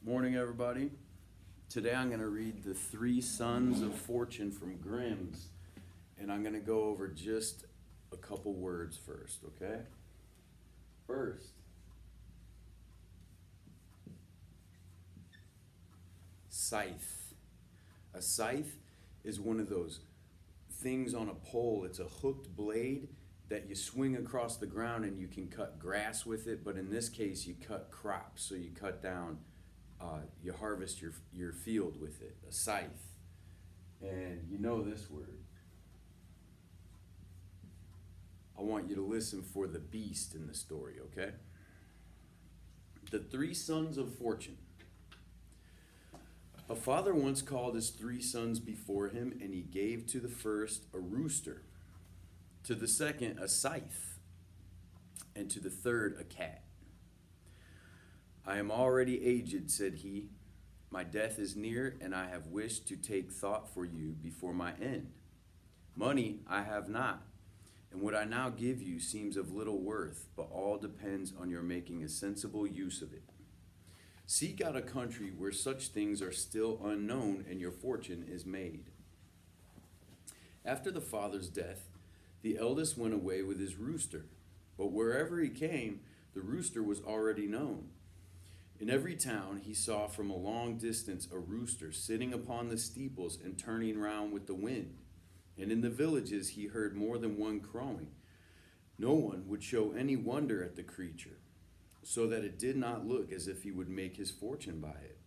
Morning, everybody. Today I'm going to read The Three Sons of Fortune from Grimm's, and I'm going to go over just a couple words first, okay? First, scythe. A scythe is one of those things on a pole. It's a hooked blade that you swing across the ground and you can cut grass with it, but in this case you cut crops, so you cut down you harvest your field with it, a scythe. And you know this word. I want you to listen for the beast in the story, okay? The three sons of fortune. A father once called his three sons before him, and he gave to the first a rooster, to the second a scythe, and to the third a cat. I am already aged, said he. My death is near, and I have wished to take thought for you before my end. Money I have not, and what I now give you seems of little worth, but all depends on your making a sensible use of it. Seek out a country where such things are still unknown, and your fortune is made. After the father's death, the eldest went away with his rooster, but wherever he came, the rooster was already known. In every town he saw from a long distance a rooster sitting upon the steeples and turning round with the wind. And in the villages he heard more than one crowing. No one would show any wonder at the creature, so that it did not look as if he would make his fortune by it.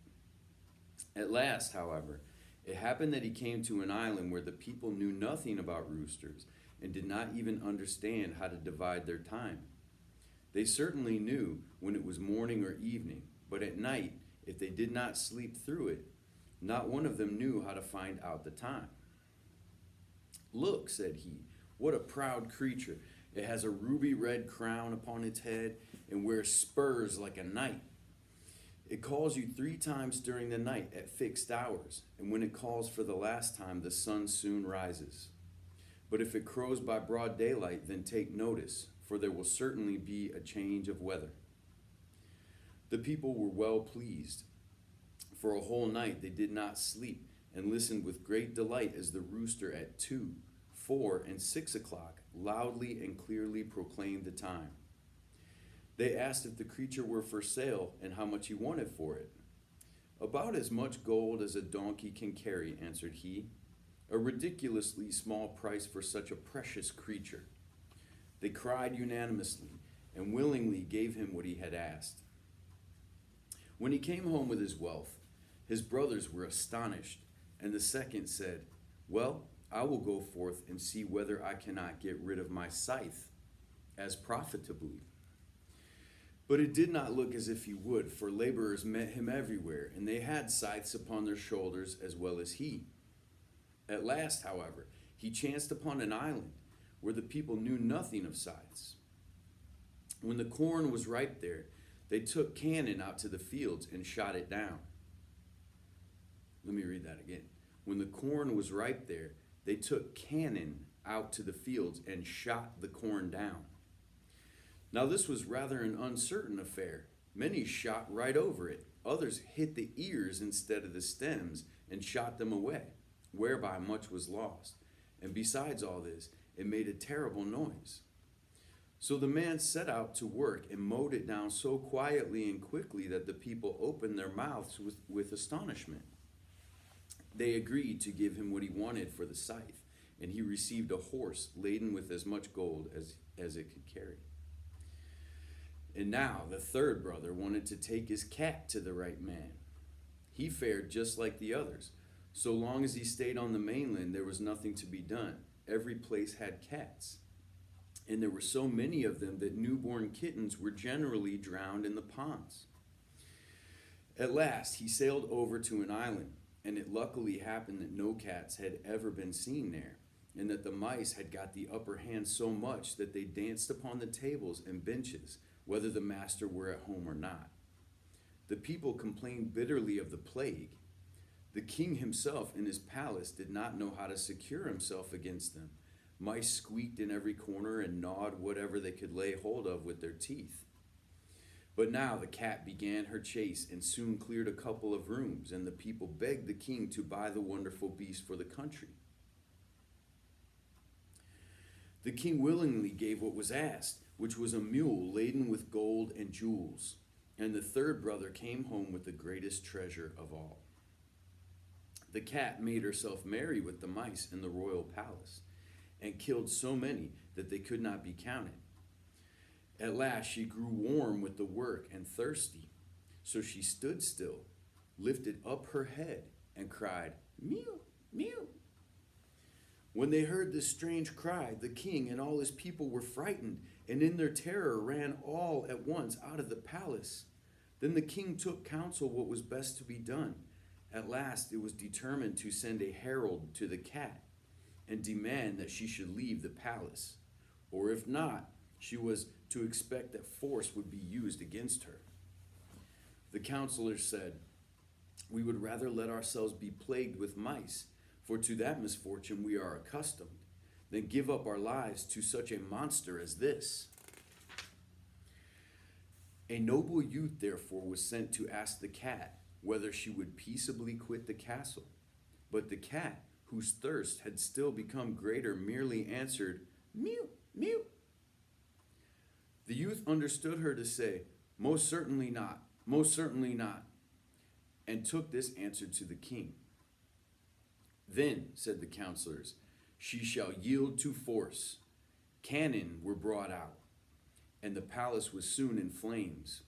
At last, however, it happened that he came to an island where the people knew nothing about roosters and did not even understand how to divide their time. They certainly knew when it was morning or evening, but at night, if they did not sleep through it, not one of them knew how to find out the time. Look, said he, what a proud creature. It has a ruby red crown upon its head and wears spurs like a knight. It calls you 3 times during the night at fixed hours, and when it calls for the last time, the sun soon rises. But if it crows by broad daylight, then take notice, for there will certainly be a change of weather. The people were well pleased. For a whole night they did not sleep, and listened with great delight as the rooster at 2, 4, and 6 o'clock loudly and clearly proclaimed the time. They asked if the creature were for sale and how much he wanted for it. About as much gold as a donkey can carry, answered he. A ridiculously small price for such a precious creature. They cried unanimously and willingly gave him what he had asked. When he came home with his wealth, his brothers were astonished, and the second said, well, I will go forth and see whether I cannot get rid of my scythe as profitably. But it did not look as if he would, for laborers met him everywhere, and they had scythes upon their shoulders as well as he. At last, however, he chanced upon an island where the people knew nothing of scythes. When the corn was ripe there, they took cannon out to the fields and shot it down. Let me read that again. When the corn was ripe there, they took cannon out to the fields and shot the corn down. Now this was rather an uncertain affair. Many shot right over it. Others hit the ears instead of the stems and shot them away, whereby much was lost. And besides all this, it made a terrible noise. So the man set out to work and mowed it down so quietly and quickly that the people opened their mouths with astonishment. They agreed to give him what he wanted for the scythe, and he received a horse laden with as much gold as it could carry. And now the third brother wanted to take his cat to the right man. He fared just like the others. So long as he stayed on the mainland, there was nothing to be done. Every place had cats. And there were so many of them that newborn kittens were generally drowned in the ponds. At last he sailed over to an island, and it luckily happened that no cats had ever been seen there, and that the mice had got the upper hand so much that they danced upon the tables and benches, whether the master were at home or not. The people complained bitterly of the plague. The king himself in his palace did not know how to secure himself against them. Mice squeaked in every corner and gnawed whatever they could lay hold of with their teeth. But now the cat began her chase and soon cleared a couple of rooms, and the people begged the king to buy the wonderful beast for the country. The king willingly gave what was asked, which was a mule laden with gold and jewels. And the third brother came home with the greatest treasure of all. The cat made herself merry with the mice in the royal palace, and killed so many that they could not be counted. At last she grew warm with the work and thirsty, so she stood still, lifted up her head, and cried, "Mew, mew." When they heard this strange cry, the king and all his people were frightened, and in their terror ran all at once out of the palace. Then the king took counsel what was best to be done. At last it was determined to send a herald to the cat and demand that she should leave the palace, or if not, she was to expect that force would be used against her. The counselors said, "We would rather let ourselves be plagued with mice, for to that misfortune we are accustomed, than give up our lives to such a monster as this." A noble youth therefore was sent to ask the cat whether she would peaceably quit the castle. But the cat, whose thirst had still become greater, merely answered, "Mew, mew." The youth understood her to say, "Most certainly not, most certainly not," and took this answer to the king. "Then," said the counselors, "she shall yield to force." Cannon were brought out, and the palace was soon in flames.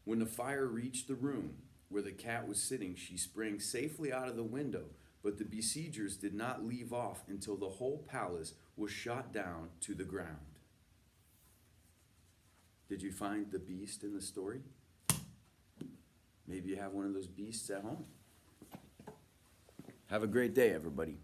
When the fire reached the room where the cat was sitting, she sprang safely out of the window, but the besiegers did not leave off until the whole palace was shot down to the ground. Did you find the beast in the story? Maybe you have one of those beasts at home. Have a great day, everybody.